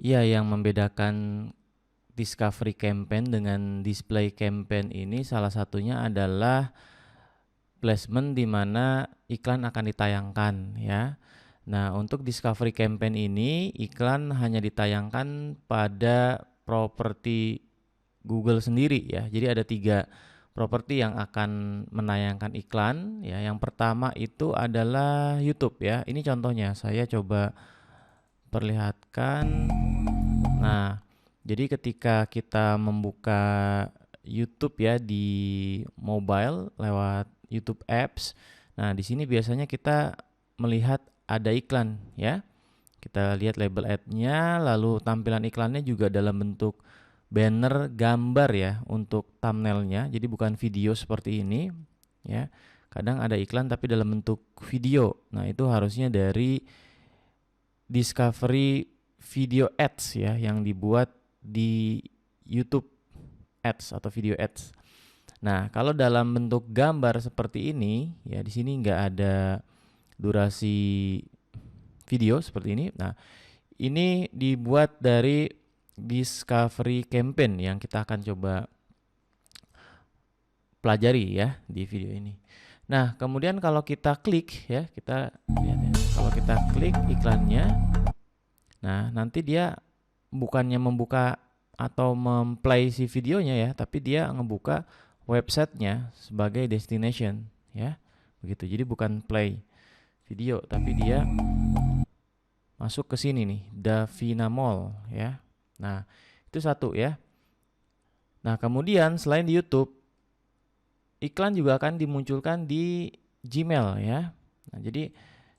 Ya, yang membedakan Discovery Campaign dengan Display Campaign ini salah satunya adalah placement di mana iklan akan ditayangkan ya. Nah, untuk Discovery Campaign ini iklan hanya ditayangkan pada properti Google sendiri ya. Jadi ada 3 properti yang akan menayangkan iklan ya. Yang pertama itu adalah YouTube ya. Ini contohnya, saya coba perlihatkan. Nah, jadi ketika kita membuka YouTube ya di mobile lewat YouTube Apps, nah di sini biasanya kita melihat ada iklan ya. Kita lihat label ad-nya, lalu tampilan iklannya juga dalam bentuk banner gambar ya untuk thumbnailnya. Jadi bukan video seperti ini ya. Kadang ada iklan tapi dalam bentuk video. Nah, itu harusnya dari Discovery Video Ads ya yang dibuat di YouTube Ads atau Video Ads. Nah, kalau dalam bentuk gambar seperti ini ya, di sini nggak ada durasi video seperti ini. Nah, ini dibuat dari Discovery Campaign yang kita akan coba pelajari ya di video ini. Nah, kemudian kalau kita klik ya, kita lihat ya. Kalau kita klik iklannya, nah nanti dia bukannya membuka atau memplay si videonya ya, tapi dia ngebuka websitenya sebagai destination ya, begitu. Jadi bukan play video, tapi dia masuk ke sini nih, Davina Mall ya. Nah, itu satu ya. Nah, kemudian selain di YouTube, iklan juga akan dimunculkan di Gmail ya. Nah, jadi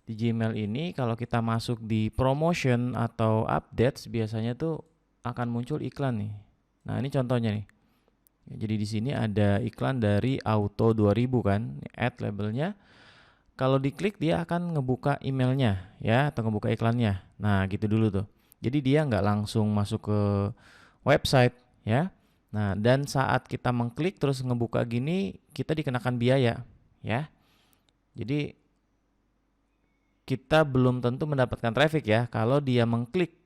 di Gmail ini kalau kita masuk di promotion atau updates biasanya tuh akan muncul iklan nih. Nah, ini contohnya nih. Ya, jadi di sini ada iklan dari Auto 2000 kan, ad labelnya. Kalau diklik dia akan ngebuka emailnya ya atau ngebuka iklannya. Nah, gitu dulu tuh. Jadi dia nggak langsung masuk ke website ya. Nah, dan saat kita mengklik terus ngebuka gini, kita dikenakan biaya ya. Jadi kita belum tentu mendapatkan traffic ya. Kalau dia mengklik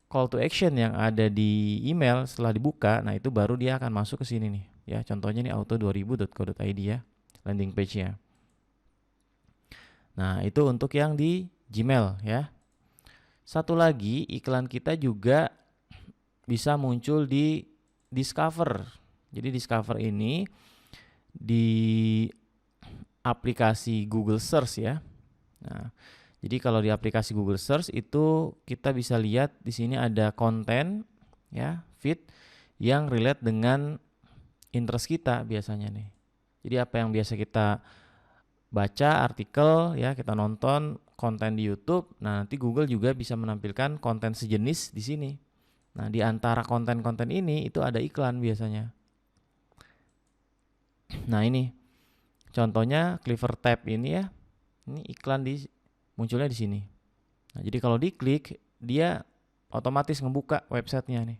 call to action yang ada di email setelah dibuka, nah itu baru dia akan masuk ke sini nih. Ya, contohnya nih auto2000.co.id ya, landing page-nya. Nah, itu untuk yang di Gmail ya. Satu lagi, iklan kita juga bisa muncul di Discover. Jadi Discover ini di aplikasi Google Search ya. Nah, jadi kalau di aplikasi Google Search itu kita bisa lihat di sini ada konten ya, feed yang relate dengan interest kita biasanya nih. Jadi apa yang biasa kita baca artikel ya, kita nonton konten di YouTube. Nah, nanti Google juga bisa menampilkan konten sejenis di sini. Nah, di antara konten-konten ini itu ada iklan biasanya. Nah, ini contohnya Clever Tab ini ya. Ini iklan munculnya di sini. Nah, jadi kalau diklik dia otomatis ngebuka websitenya nih.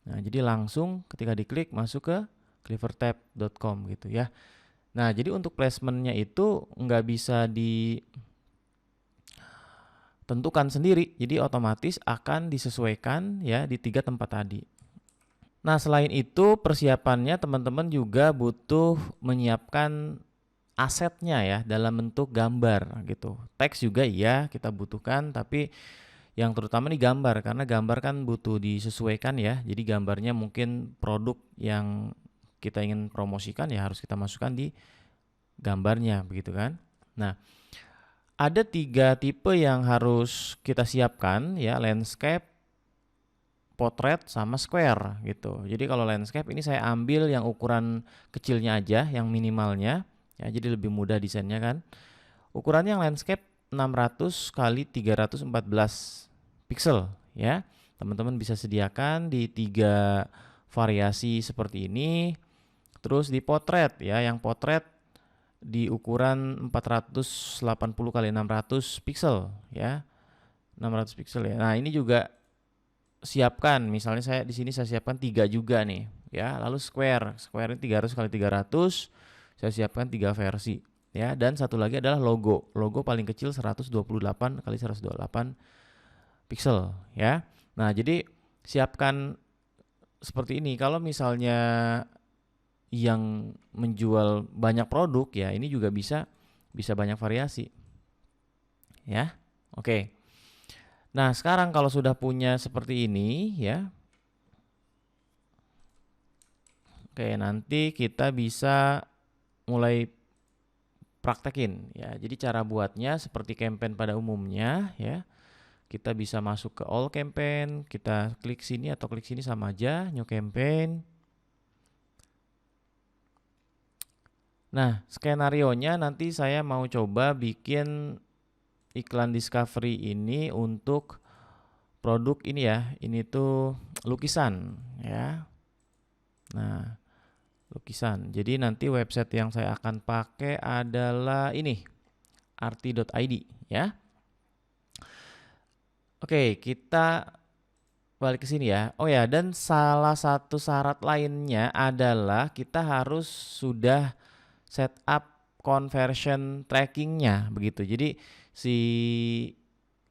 Nah, jadi langsung ketika diklik masuk ke clevertab.com gitu ya. Nah, jadi untuk placementnya itu nggak bisa ditentukan sendiri. Jadi otomatis akan disesuaikan ya di 3 tempat tadi. Nah, selain itu persiapannya teman-teman juga butuh menyiapkan asetnya ya dalam bentuk gambar gitu. Teks juga iya kita butuhkan, tapi yang terutama nih gambar, karena gambar kan butuh disesuaikan ya. Jadi gambarnya mungkin produk yang kita ingin promosikan ya harus kita masukkan di gambarnya begitu kan. Nah, ada 3 tipe yang harus kita siapkan ya, landscape, potret sama square gitu. Jadi kalau landscape ini saya ambil yang ukuran kecilnya aja, yang minimalnya ya, jadi lebih mudah desainnya kan. Ukurannya yang landscape 600 kali 314 pixel ya. Teman-teman bisa sediakan di 3 variasi seperti ini. Terus di potret ya, yang potret di ukuran 480 kali 600 pixel ya. 600 pixel ya. Nah, ini juga siapkan, misalnya saya di sini saya siapkan 3 juga nih ya. Lalu square ini 300 kali 300 saya siapkan 3 versi ya. Dan satu lagi adalah logo paling kecil 128 kali 128 pixel ya. Nah, jadi siapkan seperti ini. Kalau misalnya yang menjual banyak produk ya, ini juga bisa banyak variasi ya. Oke. Nah, sekarang kalau sudah punya seperti ini ya. Oke, nanti kita bisa mulai praktekin ya. Jadi cara buatnya seperti campaign pada umumnya ya. Kita bisa masuk ke all campaign, kita klik sini atau klik sini sama aja, new campaign. Nah, skenarionya nanti saya mau coba bikin iklan discovery ini untuk produk ini ya. Ini tuh lukisan ya. Nah, lukisan. Jadi nanti website yang saya akan pakai adalah ini, arti.id ya. Oke, kita balik ke sini ya. Oh ya, dan salah satu syarat lainnya adalah kita harus sudah setup conversion trackingnya begitu. Jadi si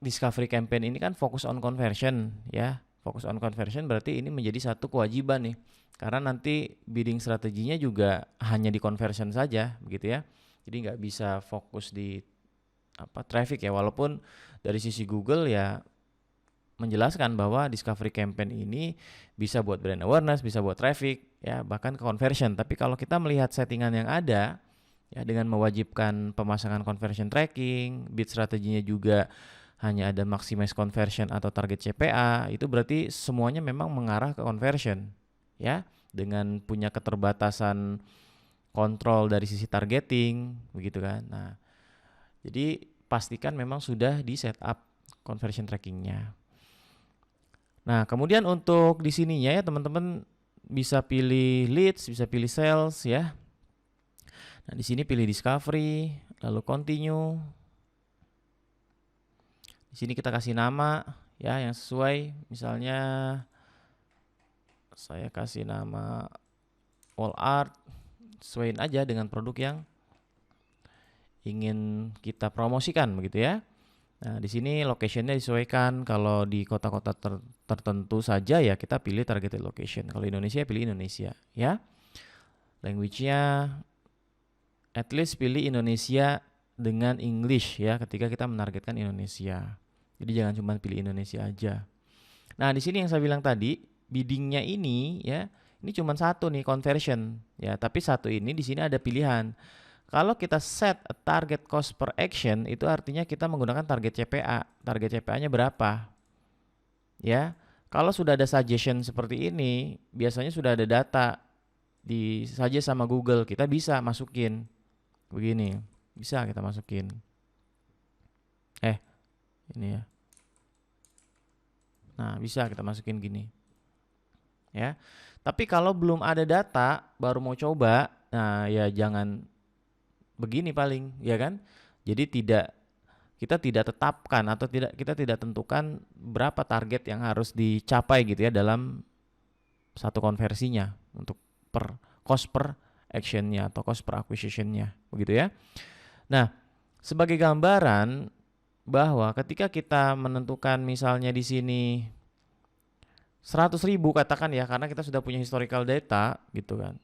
discovery campaign ini kan fokus on conversion ya. Fokus on conversion berarti ini menjadi satu kewajiban nih. Karena nanti bidding strateginya juga hanya di conversion saja begitu ya. Jadi nggak bisa fokus di traffic ya. Walaupun dari sisi Google ya menjelaskan bahwa discovery campaign ini bisa buat brand awareness, bisa buat traffic, ya bahkan ke conversion. Tapi kalau kita melihat settingan yang ada, ya dengan mewajibkan pemasangan conversion tracking, bid strateginya juga hanya ada maximize conversion atau target CPA, itu berarti semuanya memang mengarah ke conversion, ya dengan punya keterbatasan kontrol dari sisi targeting, begitu kan. Nah, jadi pastikan memang sudah di setup conversion trackingnya. Nah, kemudian untuk di sininya ya teman-teman bisa pilih leads, bisa pilih sales ya. Nah, di sini pilih discovery, lalu continue. Di sini kita kasih nama ya yang sesuai. Misalnya saya kasih nama wall art, sesuaiin aja dengan produk yang ingin kita promosikan begitu ya. Nah, di sini locationnya disesuaikan. Kalau di kota-kota tertentu saja ya kita pilih targeted location. Kalau Indonesia pilih Indonesia ya. Language-nya at least pilih Indonesia dengan English ya ketika kita menargetkan Indonesia. Jadi jangan cuma pilih Indonesia aja. Nah, di sini yang saya bilang tadi, biddingnya ini ya, ini cuma satu nih conversion ya, tapi satu ini di sini ada pilihan. Kalau kita set a target cost per action, itu artinya kita menggunakan target CPA. Target CPA-nya berapa? Ya, kalau sudah ada suggestion seperti ini, biasanya sudah ada data di saja sama Google, kita bisa masukin begini, bisa kita masukin. Ini ya. Nah, bisa kita masukin gini. Ya. Tapi kalau belum ada data, baru mau coba, nah ya jangan begini paling, ya kan? Jadi kita tidak tetapkan atau kita tidak tentukan berapa target yang harus dicapai gitu ya dalam satu konversinya untuk cost per actionnya atau cost per acquisitionnya, begitu ya. Nah, sebagai gambaran bahwa ketika kita menentukan misalnya di sini 100.000 katakan ya, karena kita sudah punya historical data gitu kan.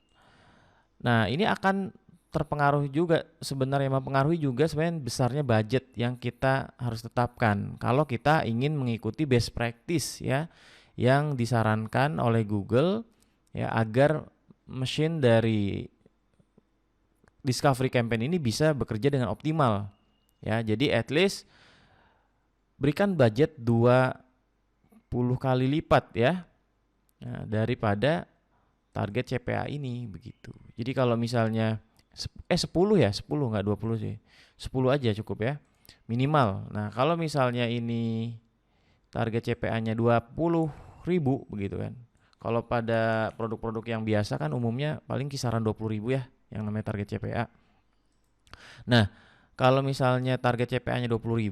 Nah, ini akan terpengaruh juga sebenarnya, mempengaruhi juga sebenarnya besarnya budget yang kita harus tetapkan kalau kita ingin mengikuti best practice ya yang disarankan oleh Google ya agar mesin dari discovery campaign ini bisa bekerja dengan optimal ya. Jadi at least berikan budget 20 kali lipat ya daripada target CPA ini begitu. Jadi kalau misalnya 10 ya, 10 enggak 20 sih. 10 aja cukup ya. Minimal. Nah, kalau misalnya ini target CPA-nya 20.000 begitu kan. Kalau pada produk-produk yang biasa kan umumnya paling kisaran 20.000 ya yang namanya target CPA. Nah, kalau misalnya target CPA-nya 20.000,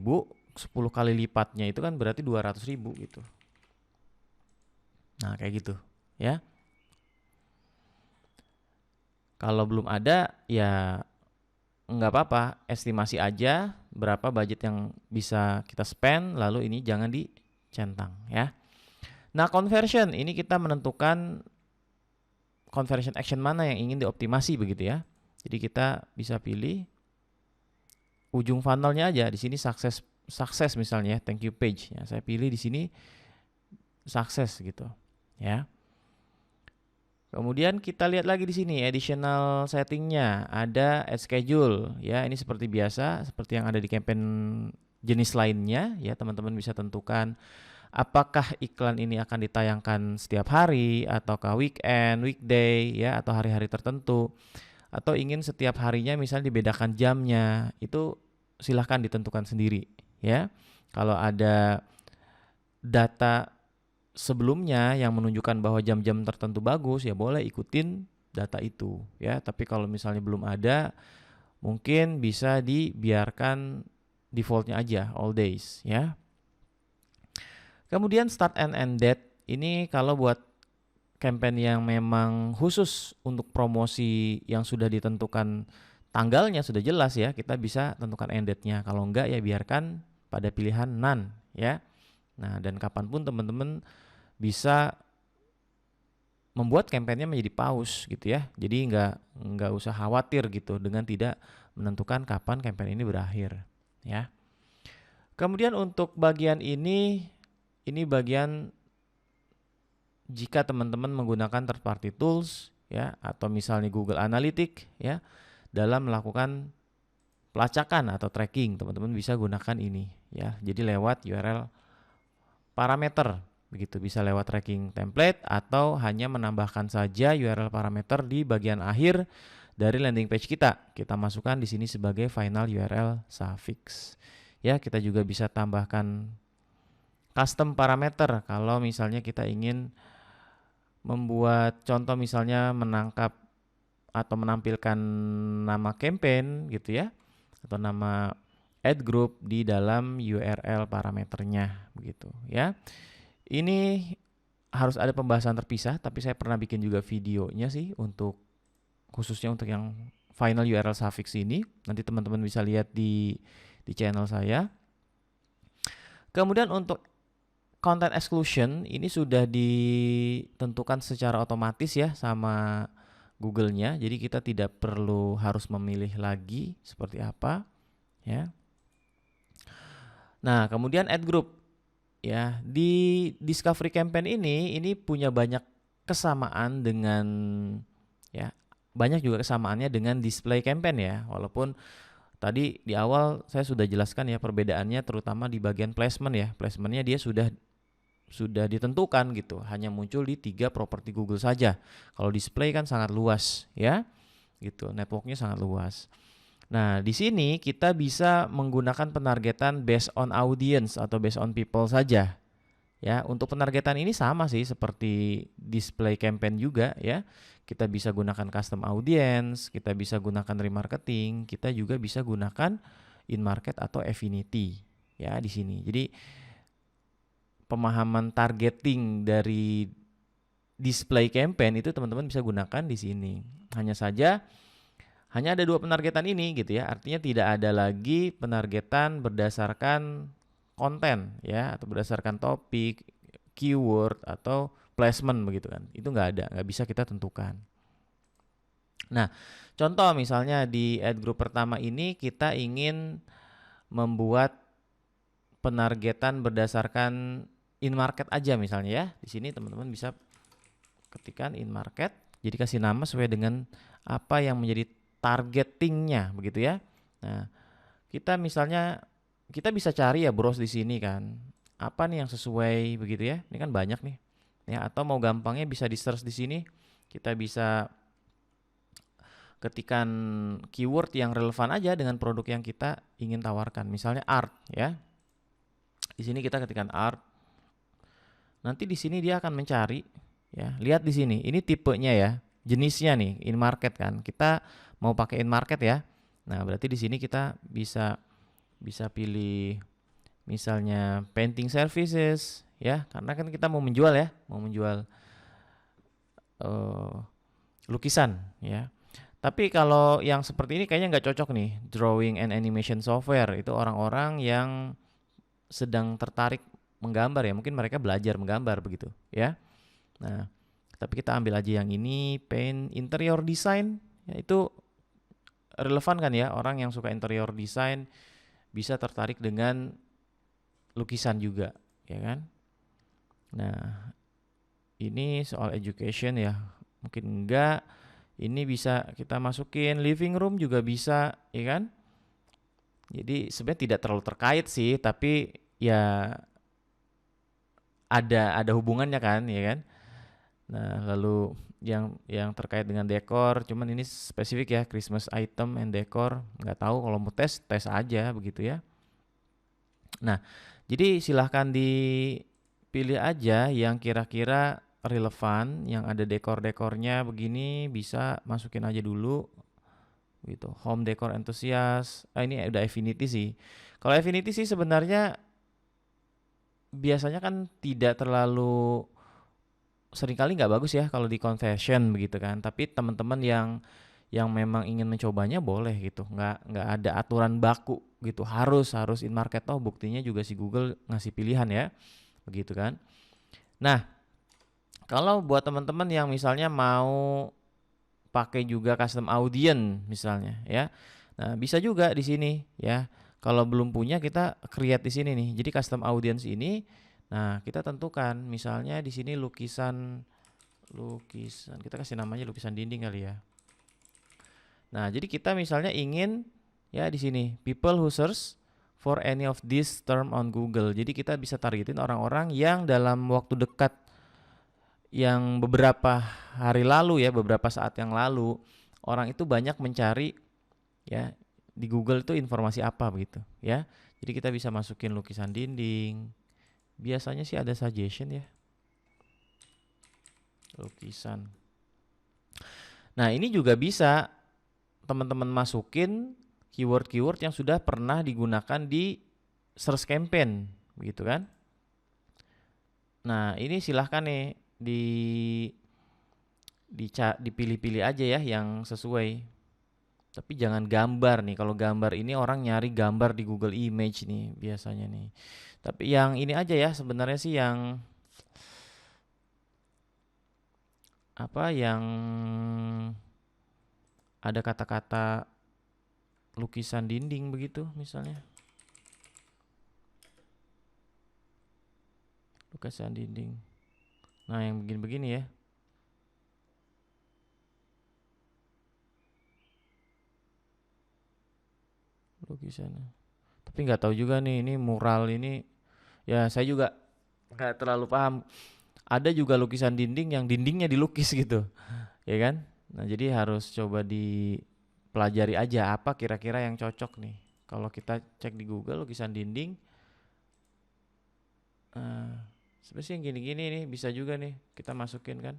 10 kali lipatnya itu kan berarti 200.000 gitu. Nah, kayak gitu ya. Kalau belum ada ya nggak apa-apa, estimasi aja berapa budget yang bisa kita spend, lalu ini jangan centang ya. Nah, conversion ini kita menentukan conversion action mana yang ingin dioptimasi begitu ya. Jadi kita bisa pilih ujung funnelnya aja. Di sini sukses misalnya, thank you page ya. Saya pilih di sini sukses gitu ya. Kemudian kita lihat lagi di sini additional settingnya, ada add schedule ya. Ini seperti biasa, seperti yang ada di campaign jenis lainnya ya. Teman-teman bisa tentukan apakah iklan ini akan ditayangkan setiap hari ataukah weekend, weekday ya, atau hari-hari tertentu, atau ingin setiap harinya misalnya dibedakan jamnya. Itu silahkan ditentukan sendiri ya. Kalau ada data sebelumnya yang menunjukkan bahwa jam-jam tertentu bagus, ya boleh ikutin data itu ya. Tapi kalau misalnya belum ada, mungkin bisa dibiarkan defaultnya aja all days ya. Kemudian start and end date ini kalau buat campaign yang memang khusus untuk promosi yang sudah ditentukan tanggalnya sudah jelas ya, kita bisa tentukan end date-nya. Kalau enggak ya biarkan pada pilihan none ya. Nah, dan kapanpun teman-teman bisa membuat kampanyenya menjadi pause gitu ya. Jadi nggak usah khawatir gitu dengan tidak menentukan kapan kampanye ini berakhir ya. Kemudian untuk bagian ini bagian jika teman-teman menggunakan third party tools ya, atau misalnya Google Analytics ya, dalam melakukan pelacakan atau tracking, teman-teman bisa gunakan ini ya. Jadi lewat URL parameter begitu, bisa lewat tracking template atau hanya menambahkan saja URL parameter di bagian akhir dari landing page kita. Kita masukkan di sini sebagai final URL suffix. Ya, kita juga bisa tambahkan custom parameter kalau misalnya kita ingin membuat contoh, misalnya menangkap atau menampilkan nama campaign gitu ya, atau nama ad group di dalam URL parameternya begitu ya. Ini harus ada pembahasan terpisah, tapi saya pernah bikin juga videonya sih untuk khususnya untuk yang final URL suffix ini. Nanti teman-teman bisa lihat di channel saya. Kemudian untuk content exclusion ini sudah ditentukan secara otomatis ya sama Google-nya. Jadi kita tidak perlu harus memilih lagi seperti apa ya. Nah, kemudian ad group ya, di Discovery Campaign ini punya banyak kesamaan dengan ya, banyak juga kesamaannya dengan Display Campaign ya. Walaupun tadi di awal saya sudah jelaskan ya perbedaannya, terutama di bagian placement ya. Placementnya dia sudah ditentukan gitu, hanya muncul di 3 properti Google saja. Kalau display kan sangat luas ya, gitu, networknya sangat luas. Nah, di sini kita bisa menggunakan penargetan based on audience atau based on people saja. Ya, untuk penargetan ini sama sih seperti display campaign juga ya. Kita bisa gunakan custom audience, kita bisa gunakan remarketing, kita juga bisa gunakan in-market atau affinity ya di sini. Jadi pemahaman targeting dari display campaign itu teman-teman bisa gunakan di sini. Hanya ada 2 penargetan ini gitu ya. Artinya tidak ada lagi penargetan berdasarkan konten ya, atau berdasarkan topik, keyword atau placement begitu kan. Itu nggak ada, nggak bisa kita tentukan. Nah, contoh misalnya di ad group pertama ini kita ingin membuat penargetan berdasarkan in market aja misalnya ya. Di sini teman-teman bisa ketikkan in market, jadi kasih nama sesuai dengan apa yang menjadi targetingnya begitu ya. Nah, kita misalnya kita bisa cari ya, browse di sini kan. Apa nih yang sesuai begitu ya. Ini kan banyak nih. Ya, atau mau gampangnya bisa di search di sini. Kita bisa ketikkan keyword yang relevan aja dengan produk yang kita ingin tawarkan. Misalnya art ya. Di sini kita ketikkan art. Nanti di sini dia akan mencari ya. Lihat di sini, ini tipenya ya, jenisnya nih in market kan. Kita mau pakai in market ya. Nah, berarti di sini kita bisa pilih misalnya painting services ya, karena kan kita mau menjual ya, mau menjual lukisan ya. Tapi kalau yang seperti ini kayaknya nggak cocok nih, drawing and animation software. Itu orang-orang yang sedang tertarik menggambar ya, mungkin mereka belajar menggambar begitu ya. Nah, tapi kita ambil aja yang ini, paint interior design, ya itu relevan kan ya, orang yang suka interior design bisa tertarik dengan lukisan juga, ya kan? Nah, ini soal education ya, mungkin enggak. Ini bisa kita masukin living room juga bisa, ya kan? Jadi sebenarnya tidak terlalu terkait sih, tapi ya ada hubungannya kan, ya kan? Nah, lalu yang terkait dengan dekor, cuman ini spesifik ya, Christmas item and decor. Nggak tahu, kalau mau tes aja begitu ya. Nah, jadi silahkan dipilih aja yang kira-kira relevan, yang ada dekor-dekornya begini, bisa masukin aja dulu gitu. Home decor enthusiast. Ini udah Affinity sih. Kalau Affinity sih sebenarnya biasanya kan tidak terlalu, seringkali nggak bagus ya kalau di conversion begitu kan. Tapi teman-teman yang memang ingin mencobanya boleh gitu. Nggak ada aturan baku gitu. Harus in market. Oh, buktinya juga si Google ngasih pilihan ya. Begitu kan. Nah, kalau buat teman-teman yang misalnya mau pakai juga custom audience misalnya ya. Nah, bisa juga di sini ya. Kalau belum punya, kita create di sini nih. Jadi custom audience ini, nah kita tentukan misalnya di sini lukisan kita kasih namanya lukisan dinding kali ya. Nah, jadi kita misalnya ingin ya di sini people who search for any of these term on Google. Jadi kita bisa targetin orang-orang yang dalam waktu dekat, yang beberapa hari lalu ya, beberapa saat yang lalu orang itu banyak mencari ya di Google itu informasi apa begitu ya. Jadi kita bisa masukin lukisan dinding. Biasanya sih ada suggestion ya. Lukisan. Nah, ini juga bisa teman-teman masukin keyword-keyword yang sudah pernah digunakan di search campaign begitu kan. Nah, ini silahkan nih dipilih-pilih aja ya yang sesuai. Tapi jangan gambar nih. Kalau gambar ini orang nyari gambar di Google Image nih biasanya nih. Tapi yang ini aja ya sebenarnya sih, yang apa, yang ada kata-kata lukisan dinding begitu misalnya. Lukisan dinding. Nah, yang begini-begini ya. Lukisannya. Tapi nggak tahu juga nih, ini mural ini ya, saya juga nggak terlalu paham. Ada juga lukisan dinding yang dindingnya dilukis gitu, ya kan? Nah, jadi harus coba dipelajari aja apa kira-kira yang cocok nih. Kalau kita cek di Google lukisan dinding, sebenarnya yang gini-gini nih bisa juga nih kita masukin kan.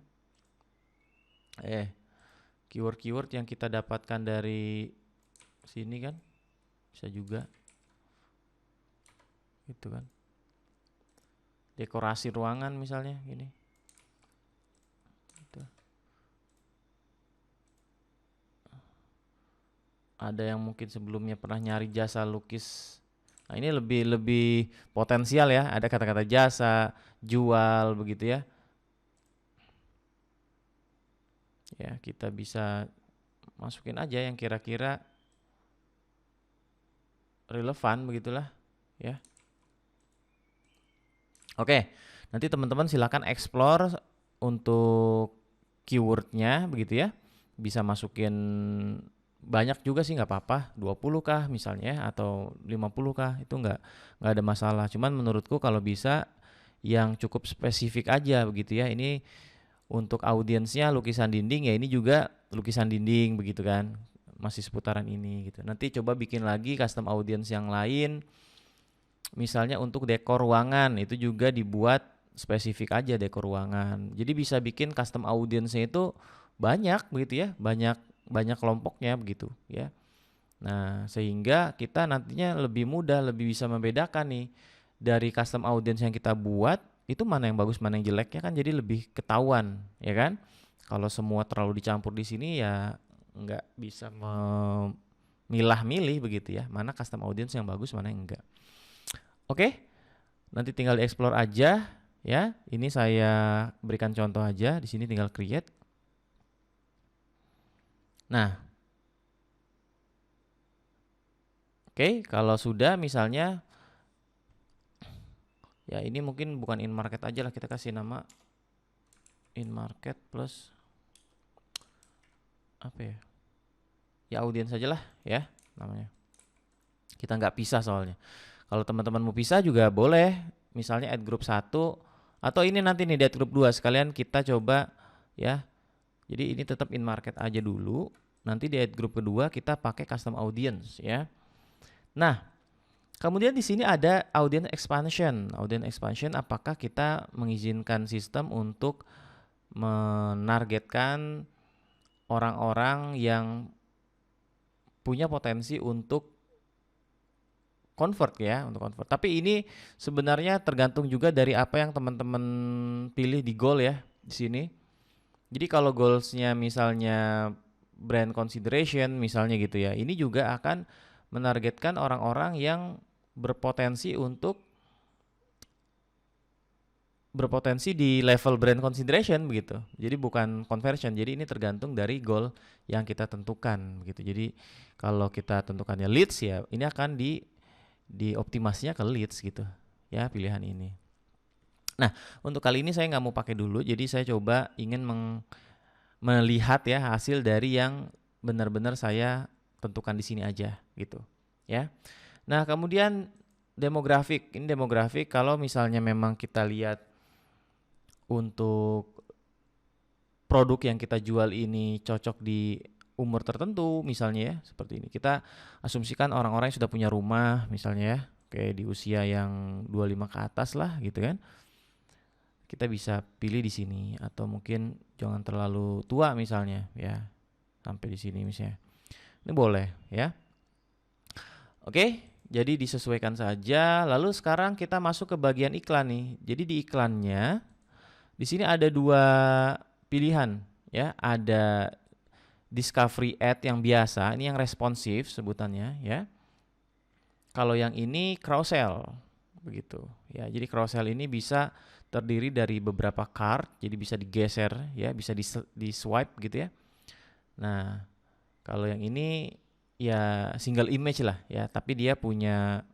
Keyword-keyword yang kita dapatkan dari sini kan bisa juga gitu kan. Dekorasi ruangan misalnya gini gitu. Ada yang mungkin sebelumnya pernah nyari jasa lukis. Nah, ini lebih potensial ya, ada kata-kata jasa, jual begitu ya. Ya, kita bisa masukin aja yang kira-kira relevan begitulah ya. Oke, nanti teman-teman silakan explore untuk keywordnya begitu ya. Bisa masukin banyak juga sih nggak apa-apa, 20 kah misalnya atau 50 kah, itu nggak ada masalah. Cuman menurutku kalau bisa yang cukup spesifik aja begitu ya. Ini untuk audiensnya lukisan dinding ya, ini juga lukisan dinding begitu kan, masih seputaran ini gitu. Nanti coba bikin lagi custom audience yang lain, misalnya untuk dekor ruangan itu juga dibuat spesifik aja dekor ruangan. Jadi bisa bikin custom audience-nya itu banyak begitu ya, banyak kelompoknya begitu ya. Nah, sehingga kita nantinya lebih mudah, lebih bisa membedakan nih dari custom audience yang kita buat itu mana yang bagus, mana yang jeleknya kan, jadi lebih ketahuan ya kan. Kalau semua terlalu dicampur di sini ya nggak bisa memilah-milih begitu ya, mana custom audience yang bagus, mana yang enggak. Oke. nanti tinggal di-explore aja ya. Ini saya berikan contoh aja, di sini tinggal create. Nah, oke, kalau sudah misalnya ya ini mungkin bukan in market aja lah, kita kasih nama in market plus apa ya? Ya audience saja lah ya namanya. Kita nggak pisah soalnya. Kalau teman-teman mau pisah juga boleh, misalnya add group 1 atau ini nanti nih di add group 2 sekalian kita coba ya. Jadi ini tetap in market aja dulu. Nanti di add group kedua kita pakai custom audience ya. Nah, kemudian di sini ada audience expansion. Audience expansion apakah kita mengizinkan sistem untuk menargetkan orang-orang yang punya potensi untuk convert ya, untuk convert. Tapi ini sebenarnya tergantung juga dari apa yang teman-teman pilih di goal ya di sini. Jadi kalau goalsnya misalnya brand consideration misalnya gitu ya, ini juga akan menargetkan orang-orang yang berpotensi di level brand consideration begitu. Jadi bukan conversion. Jadi ini tergantung dari goal yang kita tentukan gitu. Jadi kalau kita tentukannya leads ya, ini akan dioptimasinya ke leads gitu ya pilihan ini. Nah, untuk kali ini saya nggak mau pakai dulu, jadi saya coba ingin melihat ya hasil dari yang benar-benar saya tentukan di sini aja gitu ya. Nah, kemudian demografik. Ini demografik kalau misalnya memang kita lihat untuk produk yang kita jual ini cocok di umur tertentu misalnya ya, seperti ini. Kita asumsikan orang-orang yang sudah punya rumah misalnya ya, kayak di usia yang 25 ke atas lah gitu kan. Kita bisa pilih di sini atau mungkin jangan terlalu tua misalnya ya. Sampai di sini misalnya. Ini boleh ya. Oke, jadi disesuaikan saja. Lalu sekarang kita masuk ke bagian iklan nih. Jadi di iklannya di sini ada dua pilihan ya. Ada discovery ad yang biasa, ini yang responsif sebutannya ya. Kalau yang ini cross sell begitu ya. Jadi cross sell ini bisa terdiri dari beberapa card, jadi bisa digeser ya, bisa di swipe gitu ya. Nah, kalau yang ini ya single image lah ya, tapi dia punya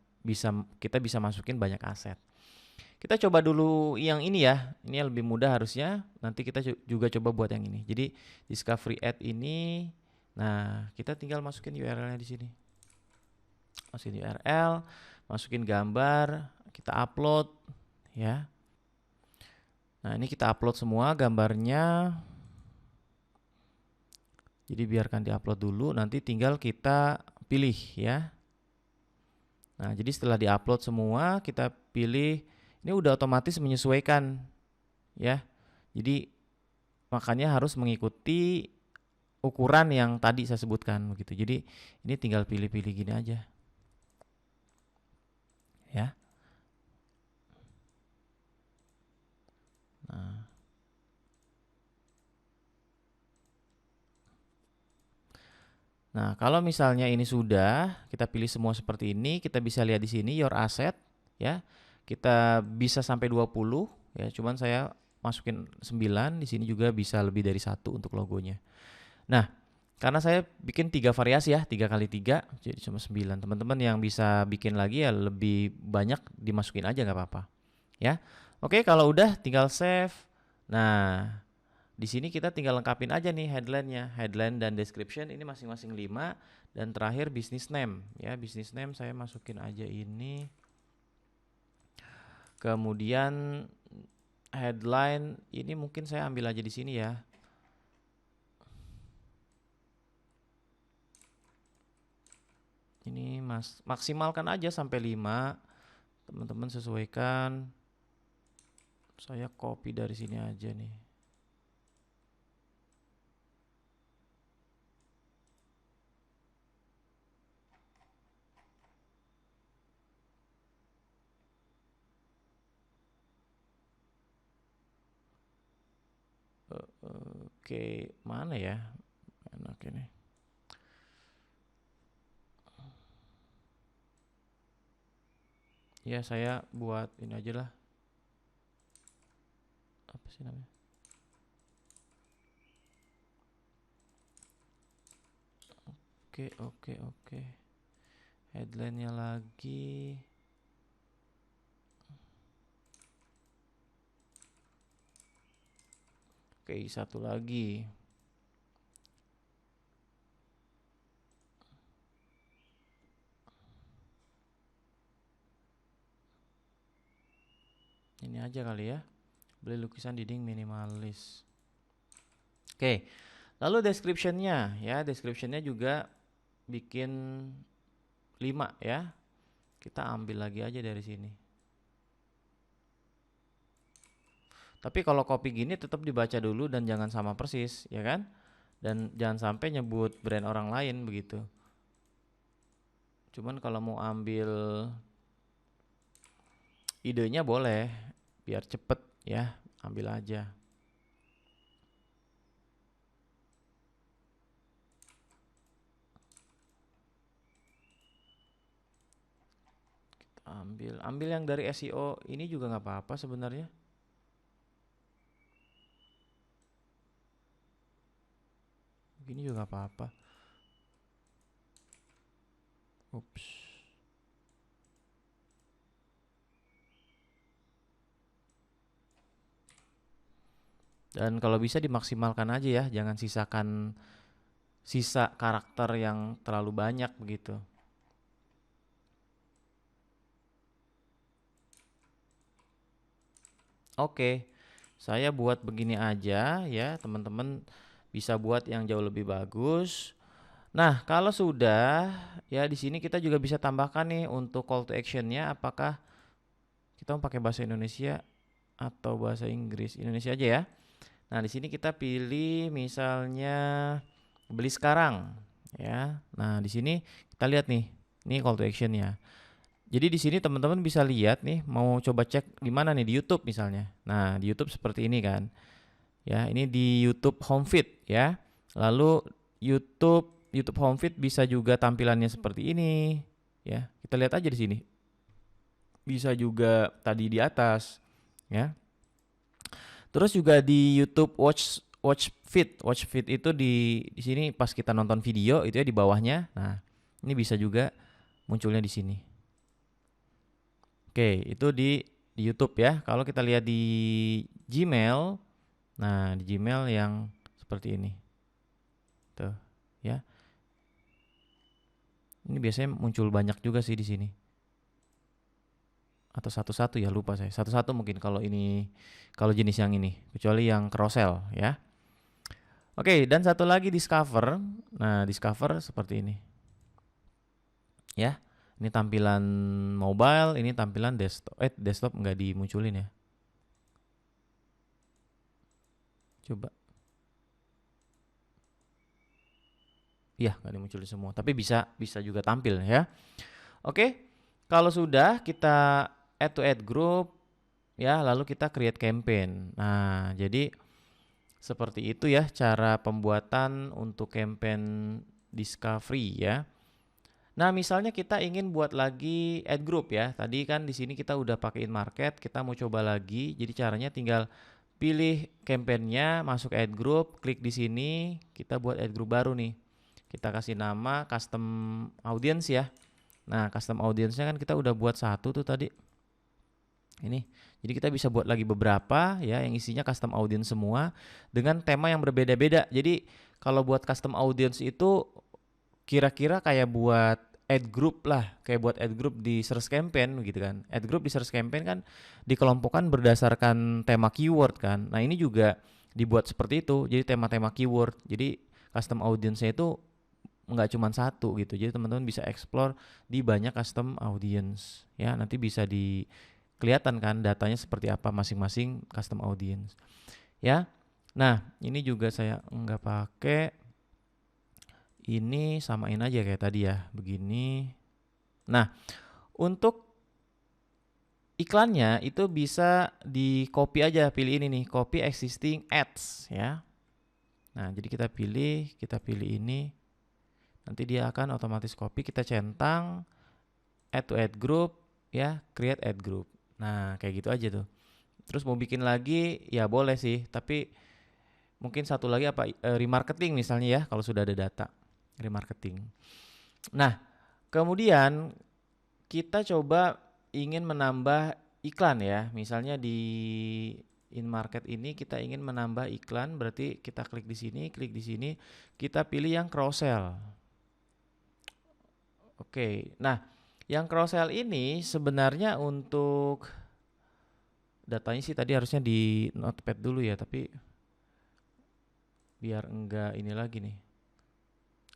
kita bisa masukin banyak aset. Kita coba dulu yang ini ya, ini yang lebih mudah harusnya. Nanti kita juga coba buat yang ini. Jadi discovery ad ini, nah kita tinggal masukin URL-nya di sini. Masukin URL, masukin gambar, kita upload ya. Nah ini kita upload semua gambarnya. Jadi biarkan diupload dulu, nanti tinggal kita pilih ya. Nah jadi setelah diupload semua, kita pilih, ini udah otomatis menyesuaikan ya. Jadi makanya harus mengikuti ukuran yang tadi saya sebutkan begitu. Jadi ini tinggal pilih-pilih gini aja. Ya. Nah, kalau misalnya ini sudah, kita pilih semua seperti ini, kita bisa lihat di sini your asset ya. Kita bisa sampai 20 ya, cuman saya masukin 9, di sini juga bisa lebih dari 1 untuk logonya. Nah, karena saya bikin 3 variasi ya, 3 kali 3 jadi cuma 9. Teman-teman yang bisa bikin lagi ya lebih banyak dimasukin aja nggak apa-apa. Ya. Oke, kalau udah tinggal save. Nah, di sini kita tinggal lengkapin aja nih headline-nya. Headline dan description ini masing-masing 5 dan terakhir business name ya. Business name saya masukin aja ini. Kemudian headline ini mungkin saya ambil aja di sini ya. Ini maksimalkan aja sampai 5. Teman-teman sesuaikan. Saya copy dari sini aja nih. Oke, mana ya? Enak ini. Ya saya buat ini aja lah. Apa sih namanya? Oke. Headline-nya lagi. Oke, satu lagi. Ini aja kali ya. Beli lukisan dinding minimalis. Oke. Lalu description-nya ya, description-nya juga bikin 5 ya. Kita ambil lagi aja dari sini. Tapi kalau copy gini tetap dibaca dulu dan jangan sama persis, ya kan? Dan jangan sampai nyebut brand orang lain begitu. Cuman kalau mau ambil idenya boleh, biar cepet ya, ambil aja. Ambil yang dari SEO ini juga nggak apa-apa sebenarnya. Begini juga nggak apa-apa. Ups. Dan kalau bisa dimaksimalkan aja ya, jangan sisakan sisa karakter yang terlalu banyak begitu. Oke, saya buat begini aja ya, teman-teman bisa buat yang jauh lebih bagus. Nah, kalau sudah ya di sini kita juga bisa tambahkan nih untuk call to action-nya, apakah kita mau pakai bahasa Indonesia atau bahasa Inggris? Indonesia aja ya. Nah, di sini kita pilih misalnya beli sekarang ya. Nah, di sini kita lihat nih. Ini call to action-nya. Jadi di sini teman-teman bisa lihat nih, mau coba cek di mana nih, di YouTube misalnya. Nah, di YouTube seperti ini kan. Ya, ini di YouTube Home Feed ya. Lalu YouTube Home Feed bisa juga tampilannya seperti ini ya. Kita lihat aja di sini. Bisa juga tadi di atas ya. Terus juga di YouTube Watch Feed itu di sini pas kita nonton video itu ya di bawahnya. Nah, ini bisa juga munculnya di sini. Oke, itu di YouTube ya. Kalau kita lihat di Gmail, nah di Gmail yang seperti ini. Tuh, ya. Ini biasanya muncul banyak juga sih di sini. Atau satu-satu ya, lupa saya. Satu-satu mungkin kalau ini, kalau jenis yang ini, kecuali yang carousel ya. Oke, dan satu lagi Discover. Nah, Discover seperti ini. Ya. Ini tampilan mobile, ini tampilan desktop. Desktop nggak dimunculin ya. Coba. Iya, nggak dimunculin semua. Tapi bisa juga tampil ya. Oke, kalau sudah kita add to add group, ya lalu kita create campaign. Nah, jadi seperti itu ya cara pembuatan untuk campaign discovery ya. Nah, misalnya kita ingin buat lagi add group ya. Tadi kan di sini kita udah pakai in market, kita mau coba lagi. Jadi caranya tinggal pilih campaignnya, masuk add group, klik di sini, kita buat add group baru nih. Kita kasih nama custom audience ya. Nah, custom audience-nya kan kita udah buat satu tuh tadi. Ini. Jadi kita bisa buat lagi beberapa ya yang isinya custom audience semua dengan tema yang berbeda-beda. Jadi kalau buat custom audience itu kira-kira kayak buat ad group lah, kayak buat ad group di search campaign gitu kan. Ad group di search campaign kan dikelompokkan berdasarkan tema keyword kan. Nah, ini juga dibuat seperti itu. Jadi tema-tema keyword. Jadi custom audience-nya itu nggak cuma satu gitu. Jadi teman-teman bisa explore di banyak custom audience ya. Nanti bisa di kelihatan kan datanya seperti apa masing-masing custom audience ya. Nah, ini juga saya nggak pakai. Ini samain aja kayak tadi ya, begini. Nah, untuk iklannya itu bisa di copy aja, pilih ini nih, copy existing ads ya. Nah, jadi kita pilih ini. Nanti dia akan otomatis copy, kita centang add to add group. ya, create add group. Nah, kayak gitu aja tuh. Terus mau bikin lagi ya boleh sih, tapi mungkin satu lagi apa, remarketing misalnya ya, kalau sudah ada data remarketing. Nah, kemudian kita coba ingin menambah iklan ya. Misalnya di in market ini kita ingin menambah iklan, berarti kita klik di sini, kita pilih yang cross sell. Oke. Nah, yang cross sell ini sebenarnya untuk datanya sih tadi harusnya di notepad dulu ya, tapi biar enggak ini lagi nih.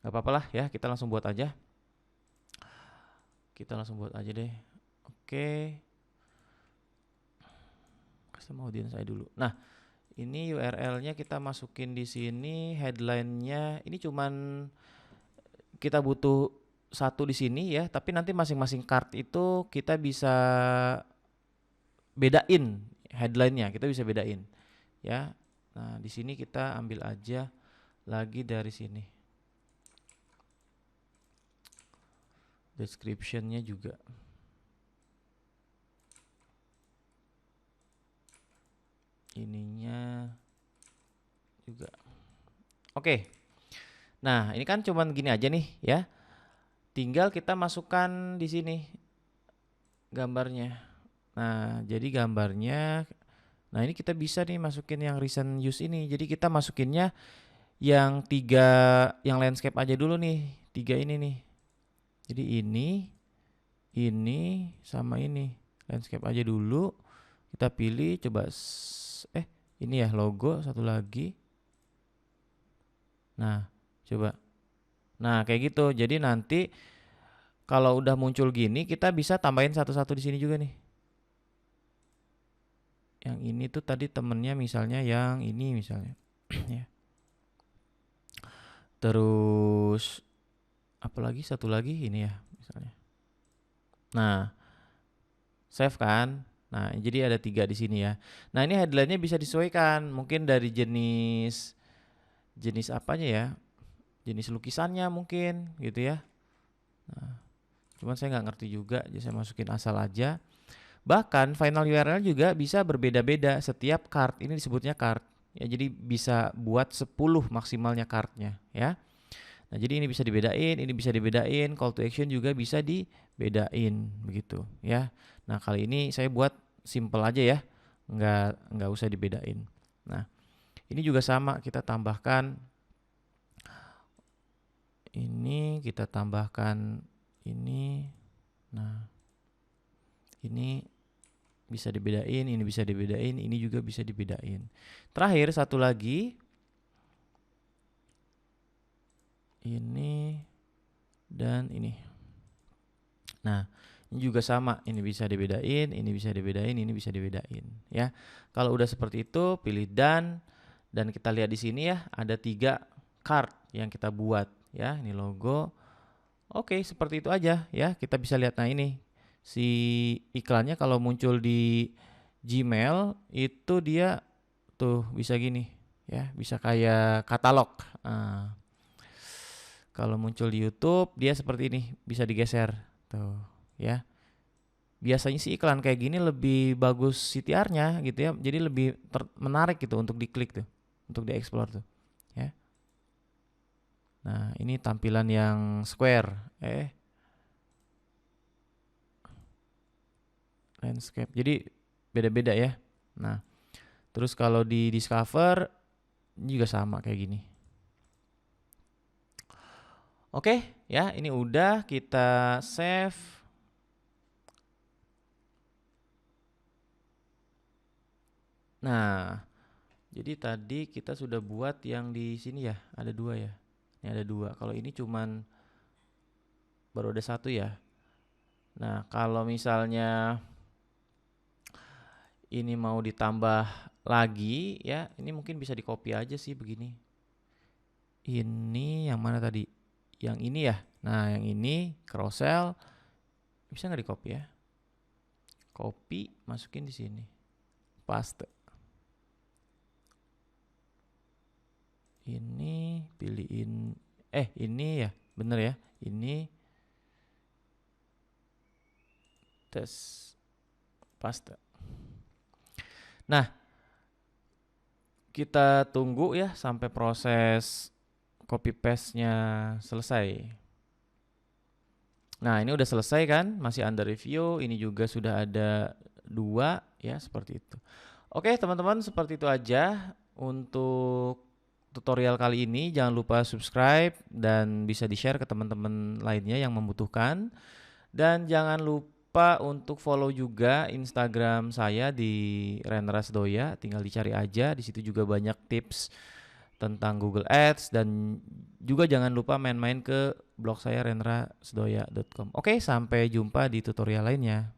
Gak apa-apa lah ya, kita langsung buat aja. Kita langsung buat aja deh. Oke. Custom audience saya dulu. Nah, ini URL-nya kita masukin di sini, headline-nya ini cuman kita butuh satu di sini ya, tapi nanti masing-masing card itu kita bisa bedain headline-nya, kita bisa bedain ya. Nah, di sini kita ambil aja lagi dari sini. Description-nya juga. Ininya juga. Oke. Nah, ini kan cuman gini aja nih ya. Tinggal kita masukkan di sini gambarnya. Nah, jadi gambarnya, nah ini kita bisa nih masukin yang recent use ini. Jadi kita masukinnya yang yang landscape aja dulu nih, 3 ini nih. Jadi ini sama ini landscape aja dulu. Kita pilih, coba ini ya logo satu lagi. Nah, coba. Nah, kayak gitu. Jadi nanti kalau udah muncul gini, kita bisa tambahin satu-satu di sini juga nih. Yang ini tuh tadi temennya misalnya yang ini misalnya. Ya. Terus apalagi satu lagi ini ya misalnya. Nah, save kan. Nah, jadi ada 3 di sini ya. Nah, ini headline-nya bisa disesuaikan. Mungkin dari jenis apanya ya. Jenis lukisannya mungkin gitu ya. Nah, cuman saya nggak ngerti juga, jadi saya masukin asal aja. Bahkan final URL juga bisa berbeda-beda setiap card. Ini disebutnya card. Ya, jadi bisa buat 10 maksimalnya cardnya ya. Nah, jadi ini bisa dibedain, call to action juga bisa dibedain begitu ya. Nah, kali ini saya buat simple aja ya. Nggak usah dibedain. Nah, ini juga sama, kita tambahkan ini, kita tambahkan ini. Nah, ini bisa dibedain, ini bisa dibedain, ini juga bisa dibedain. Terakhir satu lagi, ini dan ini. Nah, ini juga sama, ini bisa dibedain, ini bisa dibedain, ini bisa dibedain ya. Kalau udah seperti itu, pilih done, dan kita lihat di sini ya, ada 3 card yang kita buat ya. Ini logo. Oke, seperti itu aja ya. Kita bisa lihat, nah ini si iklannya kalau muncul di Gmail itu dia tuh bisa gini ya, bisa kayak katalog. Nah, kalau muncul di YouTube dia seperti ini, bisa digeser tuh ya. Biasanya sih iklan kayak gini lebih bagus CTR-nya gitu ya, jadi lebih menarik gitu untuk diklik tuh, untuk dieksplor tuh ya. Nah, ini tampilan yang square landscape, jadi beda-beda ya. Nah, terus kalau di discover ini juga sama kayak gini. Oke ya, ini udah kita save. Nah, jadi tadi kita sudah buat yang di sini ya, ada 2 ya. Ini ada 2. Kalau ini cuman baru ada 1 ya. Nah, kalau misalnya ini mau ditambah lagi ya, ini mungkin bisa di-copy aja sih begini. Ini yang mana tadi? Yang ini ya. Nah, yang ini cross sell bisa nggak di-copy ya? Copy, masukin di sini. Paste. Ini pilihin ini ya, bener ya. Ini paste. Nah, kita tunggu ya sampai proses copy paste-nya selesai. Nah, ini udah selesai kan? Masih under review. Ini juga sudah ada 2 ya, seperti itu. Oke, teman-teman, seperti itu aja untuk tutorial kali ini. Jangan lupa subscribe dan bisa di-share ke teman-teman lainnya yang membutuhkan. Dan jangan lupa untuk follow juga Instagram saya di Rendra Sedoya. Tinggal dicari aja. Di situ juga banyak tips tentang Google Ads, dan juga jangan lupa main-main ke blog saya rendrasedoya.com. Oke, sampai jumpa di tutorial lainnya.